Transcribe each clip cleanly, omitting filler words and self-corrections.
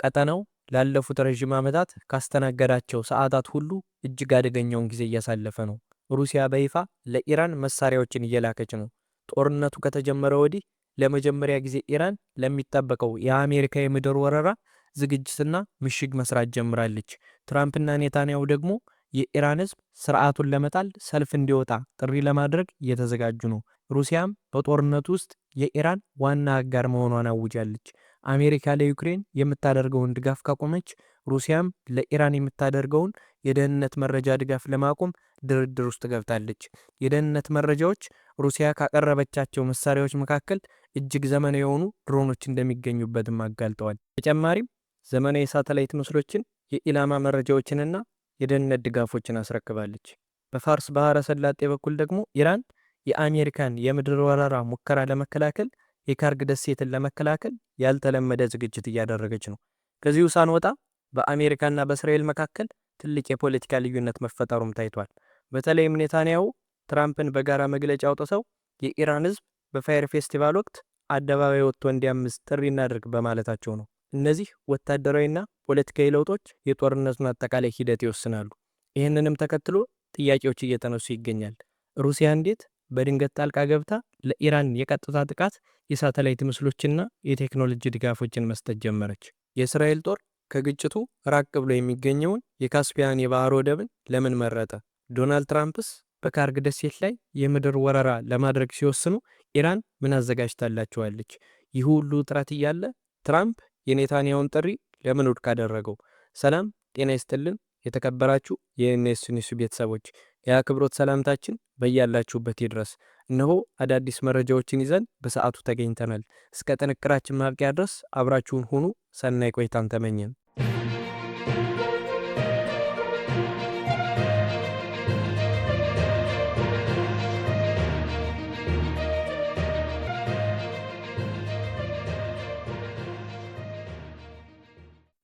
ቀጠናው ላለፉት ረጅም ዓመታት ካስተናገዳቸው ሰዓታት ሁሉ እጅግ አደገኛውን ጊዜ እያሳለፈ ነው። ሩሲያ በይፋ ለኢራን መሳሪያዎችን እየላከች ነው። ጦርነቱ ከተጀመረ ወዲህ ለመጀመሪያ ጊዜ ኢራን ለሚጠበቀው የአሜሪካ የምድር ወረራ ዝግጅትና ምሽግ መስራት ጀምራለች። ትራምፕና ኔታንያሁ ደግሞ የኢራን ሕዝብ ስርዓቱን ለመጣል ሰልፍ እንዲወጣ ጥሪ ለማድረግ እየተዘጋጁ ነው። ሩሲያም በጦርነቱ ውስጥ የኢራን ዋና አጋር መሆኗን አውጃለች። አሜሪካ ለዩክሬን የምታደርገውን ድጋፍ ካቆመች ሩሲያም ለኢራን የምታደርገውን የደህንነት መረጃ ድጋፍ ለማቆም ድርድር ውስጥ ገብታለች። የደህንነት መረጃዎች ሩሲያ ካቀረበቻቸው መሳሪያዎች መካከል እጅግ ዘመናዊ የሆኑ ድሮኖች እንደሚገኙበትም አጋልጠዋል። በተጨማሪም ዘመናዊ የሳተላይት ምስሎችን፣ የኢላማ መረጃዎችንና የደህንነት ድጋፎችን አስረክባለች። በፋርስ ባህረ ሰላጤ በኩል ደግሞ ኢራን የአሜሪካን የምድር ወረራ ሙከራ ለመከላከል የካርግ ደሴትን ለመከላከል ያልተለመደ ዝግጅት እያደረገች ነው። ከዚሁ ሳንወጣ በአሜሪካና በእስራኤል መካከል ትልቅ የፖለቲካ ልዩነት መፈጠሩም ታይቷል። በተለይም ኔታንያሁ ትራምፕን በጋራ መግለጫ አውጥተው የኢራን ሕዝብ በፋየር ፌስቲቫል ወቅት አደባባይ ወጥቶ እንዲያምስ ጥሪ እናድርግ በማለታቸው ነው። እነዚህ ወታደራዊና ፖለቲካዊ ለውጦች የጦርነቱን አጠቃላይ ሂደት ይወስናሉ። ይህንንም ተከትሎ ጥያቄዎች እየተነሱ ይገኛል። ሩሲያ እንዴት በድንገት ጣልቃ ገብታ ለኢራን የቀጥታ ጥቃት የሳተላይት ምስሎችና የቴክኖሎጂ ድጋፎችን መስጠት ጀመረች? የእስራኤል ጦር ከግጭቱ ራቅ ብሎ የሚገኘውን የካስፒያን የባህር ወደብን ለምን መረጠ? ዶናልድ ትራምፕስ በካርግ ደሴት ላይ የምድር ወረራ ለማድረግ ሲወስኑ ኢራን ምን አዘጋጅታላቸዋለች? ይህ ሁሉ ውጥረት እያለ ትራምፕ የኔታንያሁን ጥሪ ለምን ውድቅ አደረገው? ሰላም ጤና ይስጥልን የተከበራችሁ የኤንኤስ ኒውስ ቤተሰቦች፣ የአክብሮት ሰላምታችን በያላችሁበት ይድረስ። እነሆ አዳዲስ መረጃዎችን ይዘን በሰዓቱ ተገኝተናል። እስከ ጥንቅራችን ማብቂያ ድረስ አብራችሁን ሁኑ። ሰናይ ቆይታን ተመኘን።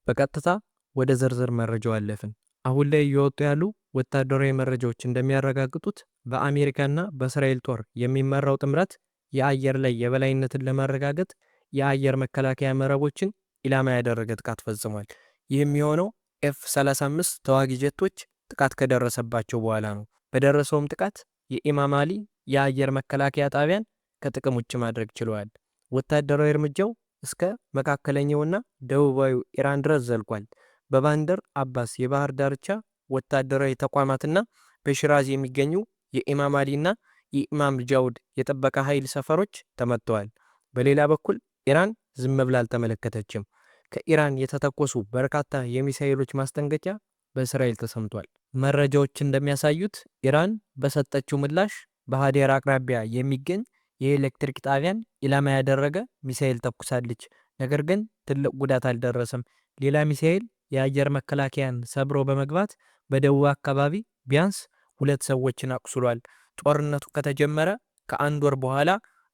በቀጥታ ወደ ዝርዝር መረጃው አለፍን። አሁን ላይ እየወጡ ያሉ ወታደራዊ መረጃዎች እንደሚያረጋግጡት በአሜሪካና በእስራኤል ጦር የሚመራው ጥምረት የአየር ላይ የበላይነትን ለማረጋገጥ የአየር መከላከያ መረቦችን ኢላማ ያደረገ ጥቃት ፈጽሟል። ይህም የሆነው ኤፍ-35 ተዋጊ ጀቶች ጥቃት ከደረሰባቸው በኋላ ነው። በደረሰውም ጥቃት የኢማም አሊ የአየር መከላከያ ጣቢያን ከጥቅም ውጭ ማድረግ ችለዋል። ወታደራዊ እርምጃው እስከ መካከለኛውና ደቡባዊ ኢራን ድረስ ዘልቋል። በባንደር አባስ የባህር ዳርቻ ወታደራዊ ተቋማትና በሽራዝ የሚገኙ የኢማም አሊና የኢማም ጃውድ የጥበቃ ኃይል ሰፈሮች ተመተዋል። በሌላ በኩል ኢራን ዝም ብላ አልተመለከተችም። ከኢራን የተተኮሱ በርካታ የሚሳኤሎች ማስጠንቀቂያ በእስራኤል ተሰምቷል። መረጃዎች እንደሚያሳዩት ኢራን በሰጠችው ምላሽ በሃዴር አቅራቢያ የሚገኝ የኤሌክትሪክ ጣቢያን ኢላማ ያደረገ ሚሳኤል ተኩሳለች። ነገር ግን ትልቅ ጉዳት አልደረሰም። ሌላ ሚሳኤል የአየር መከላከያን ሰብሮ በመግባት በደቡብ አካባቢ ቢያንስ 2 ሰዎችን አቁስሏል። ጦርነቱ ከተጀመረ ከአንድ ወር በኋላ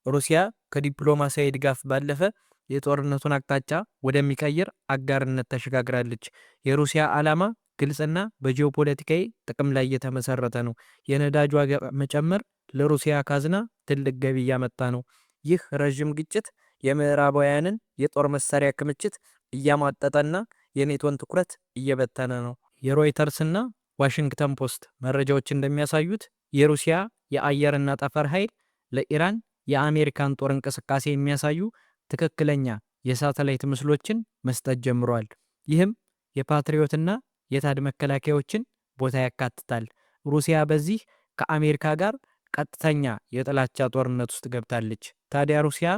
ሩሲያ ከዲፕሎማሲያዊ ድጋፍ ባለፈ የጦርነቱን አቅጣጫ ወደሚቀይር አጋርነት ተሸጋግራለች። የሩሲያ ዓላማ ግልጽና በጂኦፖለቲካዊ ጥቅም ላይ የተመሰረተ ነው። የነዳጅ ዋጋ መጨመር ለሩሲያ ካዝና ትልቅ ገቢ እያመጣ ነው። ይህ ረዥም ግጭት የምዕራባውያንን የጦር መሳሪያ ክምችት እያሟጠጠና የኔቶን ትኩረት እየበተነ ነው። የሮይተርስና ዋሽንግተን ፖስት መረጃዎች እንደሚያሳዩት የሩሲያ የአየርና ጠፈር ኃይል ለኢራን የአሜሪካን ጦር እንቅስቃሴ የሚያሳዩ ትክክለኛ የሳተላይት ምስሎችን መስጠት ጀምሯል። ይህም የፓትሪዮትና የታድ መከላከያዎችን ቦታ ያካትታል። ሩሲያ በዚህ ከአሜሪካ ጋር ቀጥተኛ የጥላቻ ጦርነት ውስጥ ገብታለች። ታዲያ ሩሲያ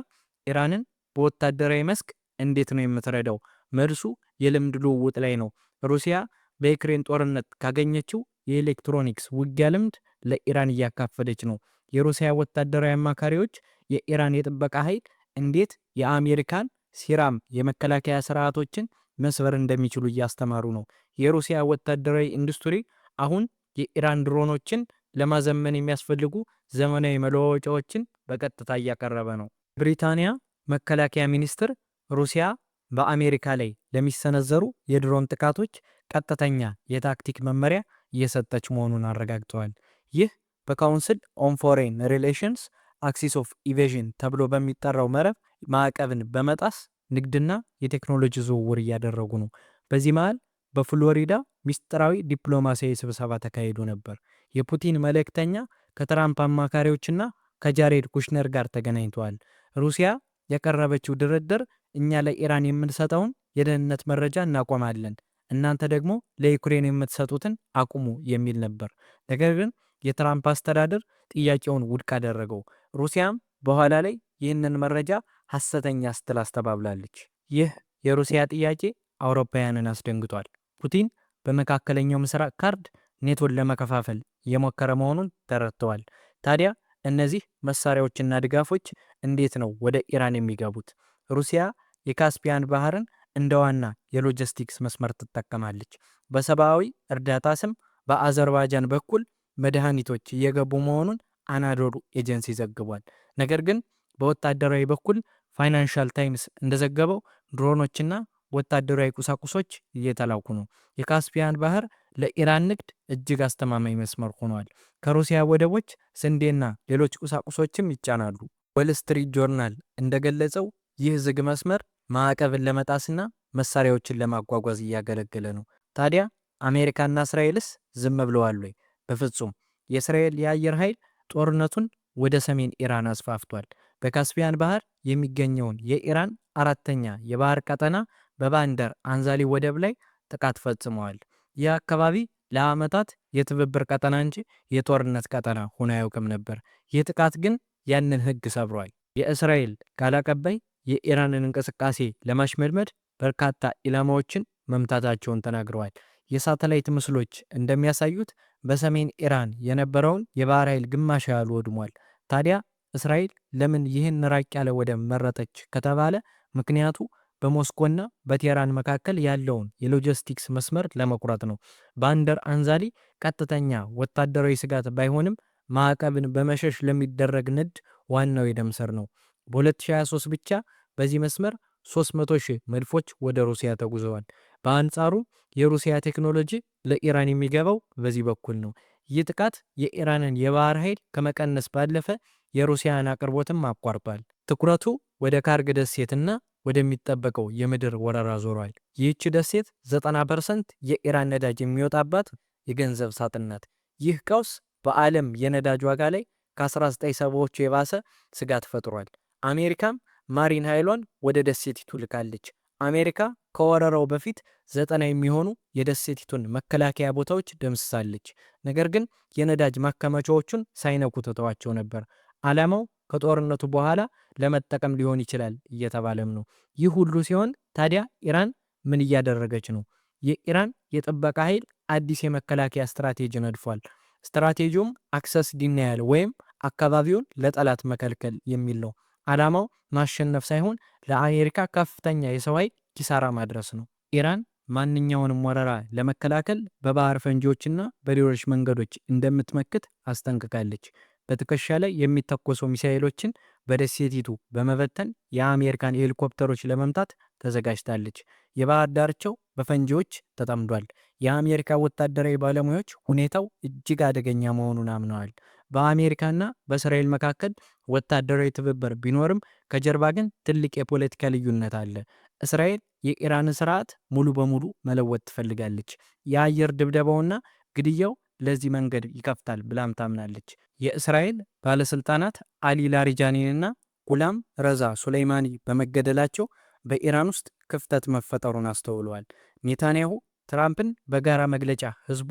ኢራንን በወታደራዊ መስክ እንዴት ነው የምትረዳው? መልሱ የልምድ ልውውጥ ላይ ነው። ሩሲያ በዩክሬን ጦርነት ካገኘችው የኤሌክትሮኒክስ ውጊያ ልምድ ለኢራን እያካፈለች ነው። የሩሲያ ወታደራዊ አማካሪዎች የኢራን የጥበቃ ኃይል እንዴት የአሜሪካን ሲራም የመከላከያ ስርዓቶችን መስበር እንደሚችሉ እያስተማሩ ነው። የሩሲያ ወታደራዊ ኢንዱስትሪ አሁን የኢራን ድሮኖችን ለማዘመን የሚያስፈልጉ ዘመናዊ መለዋወጫዎችን በቀጥታ እያቀረበ ነው። ብሪታንያ መከላከያ ሚኒስትር ሩሲያ በአሜሪካ ላይ ለሚሰነዘሩ የድሮን ጥቃቶች ቀጥተኛ የታክቲክ መመሪያ እየሰጠች መሆኑን አረጋግጠዋል። ይህ በካውንስል ኦን ፎሬን ሪሌሽንስ አክሲስ ኦፍ ኢቬዥን ተብሎ በሚጠራው መረብ ማዕቀብን በመጣስ ንግድና የቴክኖሎጂ ዝውውር እያደረጉ ነው። በዚህ መሃል በፍሎሪዳ ሚስጥራዊ ዲፕሎማሲያዊ ስብሰባ ተካሂዶ ነበር። የፑቲን መልእክተኛ ከትራምፕ አማካሪዎችና ከጃሬድ ኩሽነር ጋር ተገናኝተዋል። ሩሲያ ያቀረበችው ድርድር እኛ ለኢራን የምንሰጠውን የደህንነት መረጃ እናቆማለን፣ እናንተ ደግሞ ለዩክሬን የምትሰጡትን አቁሙ የሚል ነበር። ነገር ግን የትራምፕ አስተዳደር ጥያቄውን ውድቅ አደረገው። ሩሲያም በኋላ ላይ ይህንን መረጃ ሐሰተኛ ስትል አስተባብላለች። ይህ የሩሲያ ጥያቄ አውሮፓውያንን አስደንግጧል። ፑቲን በመካከለኛው ምስራቅ ካርድ ኔቶን ለመከፋፈል የሞከረ መሆኑን ተረድተዋል። ታዲያ እነዚህ መሳሪያዎችና ድጋፎች እንዴት ነው ወደ ኢራን የሚገቡት? ሩሲያ የካስፒያን ባህርን እንደ ዋና የሎጂስቲክስ መስመር ትጠቀማለች። በሰብአዊ እርዳታ ስም በአዘርባይጃን በኩል መድኃኒቶች እየገቡ መሆኑን አናዶሉ ኤጀንሲ ዘግቧል። ነገር ግን በወታደራዊ በኩል ፋይናንሻል ታይምስ እንደዘገበው ድሮኖችና ወታደራዊ ቁሳቁሶች እየተላኩ ነው። የካስፒያን ባህር ለኢራን ንግድ እጅግ አስተማማኝ መስመር ሆኗል። ከሩሲያ ወደቦች ስንዴና ሌሎች ቁሳቁሶችም ይጫናሉ። ወል ስትሪት ጆርናል እንደገለጸው ይህ ዝግ መስመር ማዕቀብን ለመጣስና መሳሪያዎችን ለማጓጓዝ እያገለገለ ነው። ታዲያ አሜሪካና እስራኤልስ ዝም ብለዋል ወይ? በፍጹም። የእስራኤል የአየር ኃይል ጦርነቱን ወደ ሰሜን ኢራን አስፋፍቷል። በካስፒያን ባህር የሚገኘውን የኢራን አራተኛ የባህር ቀጠና በባንደር አንዛሊ ወደብ ላይ ጥቃት ፈጽመዋል። ይህ አካባቢ ለዓመታት የትብብር ቀጠና እንጂ የጦርነት ቀጠና ሆኖ አያውቅም ነበር። ይህ ጥቃት ግን ያንን ሕግ ሰብሯል። የእስራኤል ቃል አቀባይ የኢራንን እንቅስቃሴ ለማሽመድመድ በርካታ ኢላማዎችን መምታታቸውን ተናግረዋል። የሳተላይት ምስሎች እንደሚያሳዩት በሰሜን ኢራን የነበረውን የባህር ኃይል ግማሽ ያህል ወድሟል። ታዲያ እስራኤል ለምን ይህን ራቅ ያለ ወደብ መረጠች ከተባለ ምክንያቱ በሞስኮና በቴህራን መካከል ያለውን የሎጂስቲክስ መስመር ለመቁረጥ ነው። ባንደር አንዛሊ ቀጥተኛ ወታደራዊ ስጋት ባይሆንም ማዕቀብን በመሸሽ ለሚደረግ ንግድ ዋናው የደም ስር ነው። በ2023 ብቻ በዚህ መስመር 300,000 መድፎች ወደ ሩሲያ ተጉዘዋል። በአንጻሩ የሩሲያ ቴክኖሎጂ ለኢራን የሚገባው በዚህ በኩል ነው። ይህ ጥቃት የኢራንን የባህር ኃይል ከመቀነስ ባለፈ የሩሲያን አቅርቦትም አቋርጧል። ትኩረቱ ወደ ካርግ ደሴትና ወደሚጠበቀው የምድር ወረራ ዞሯል። ይህች ደሴት 90% የኢራን ነዳጅ የሚወጣባት የገንዘብ ሳጥን ናት። ይህ ቀውስ በዓለም የነዳጅ ዋጋ ላይ ከ1970ዎቹ የባሰ ስጋት ፈጥሯል። አሜሪካም ማሪን ኃይሏን ወደ ደሴቲቱ ልካለች። አሜሪካ ከወረራው በፊት 90 የሚሆኑ የደሴቲቱን መከላከያ ቦታዎች ደምስሳለች። ነገር ግን የነዳጅ ማከማቻዎቹን ሳይነኩ ትተዋቸው ነበር። ዓላማው ከጦርነቱ በኋላ ለመጠቀም ሊሆን ይችላል እየተባለም ነው። ይህ ሁሉ ሲሆን ታዲያ ኢራን ምን እያደረገች ነው? የኢራን የጥበቃ ኃይል አዲስ የመከላከያ ስትራቴጂ ነድፏል። ስትራቴጂውም አክሰስ ዲናያል ወይም አካባቢውን ለጠላት መከልከል የሚል ነው። ዓላማው ማሸነፍ ሳይሆን ለአሜሪካ ከፍተኛ የሰው ኃይል ኪሳራ ማድረስ ነው። ኢራን ማንኛውንም ወረራ ለመከላከል በባህር ፈንጂዎችና በሌሎች መንገዶች እንደምትመክት አስጠንቅቃለች። በትከሻ ላይ የሚተኮሱ ሚሳኤሎችን በደሴቲቱ በመበተን የአሜሪካን ሄሊኮፕተሮች ለመምታት ተዘጋጅታለች። የባህር ዳርቻው በፈንጂዎች ተጠምዷል። የአሜሪካ ወታደራዊ ባለሙያዎች ሁኔታው እጅግ አደገኛ መሆኑን አምነዋል። በአሜሪካና በእስራኤል መካከል ወታደራዊ ትብብር ቢኖርም ከጀርባ ግን ትልቅ የፖለቲካ ልዩነት አለ። እስራኤል የኢራንን ስርዓት ሙሉ በሙሉ መለወጥ ትፈልጋለች። የአየር ድብደባውና ግድያው ለዚህ መንገድ ይከፍታል ብላም ታምናለች። የእስራኤል ባለስልጣናት አሊ ላሪጃኒንና ጉላም ረዛ ሱሌይማኒ በመገደላቸው በኢራን ውስጥ ክፍተት መፈጠሩን አስተውለዋል። ኔታንያሁ ትራምፕን በጋራ መግለጫ ህዝቡ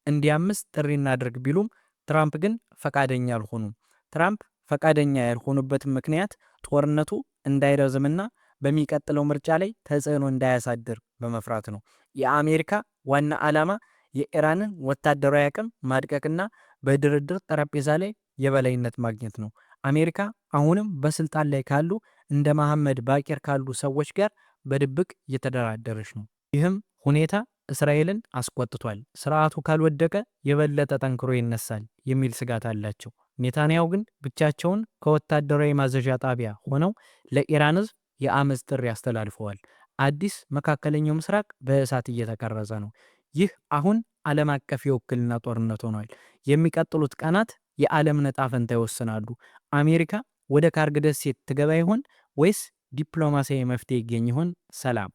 እንዲያምስ ጥሪ እናድርግ ቢሉም ትራምፕ ግን ፈቃደኛ አልሆኑም። ትራምፕ ፈቃደኛ ያልሆኑበትን ምክንያት ጦርነቱ እንዳይረዝምና በሚቀጥለው ምርጫ ላይ ተጽዕኖ እንዳያሳድር በመፍራት ነው። የአሜሪካ ዋና ዓላማ የኢራንን ወታደራዊ አቅም ማድቀቅና በድርድር ጠረጴዛ ላይ የበላይነት ማግኘት ነው። አሜሪካ አሁንም በስልጣን ላይ ካሉ እንደ መሐመድ ባቂር ካሉ ሰዎች ጋር በድብቅ እየተደራደረች ነው። ይህም ሁኔታ እስራኤልን አስቆጥቷል። ስርዓቱ ካልወደቀ የበለጠ ጠንክሮ ይነሳል የሚል ስጋት አላቸው። ኔታንያሁ ግን ብቻቸውን ከወታደራዊ ማዘዣ ጣቢያ ሆነው ለኢራን ህዝብ የአመፅ ጥሪ አስተላልፈዋል። አዲስ መካከለኛው ምስራቅ በእሳት እየተቀረጸ ነው። ይህ አሁን ዓለም አቀፍ የውክልና ጦርነት ሆኗል። የሚቀጥሉት ቀናት የዓለም ዕጣ ፈንታ ይወስናሉ። አሜሪካ ወደ ካርግ ደሴት ትገባ ይሆን ወይስ ዲፕሎማሲያዊ መፍትሄ ይገኝ ይሆን? ሰላም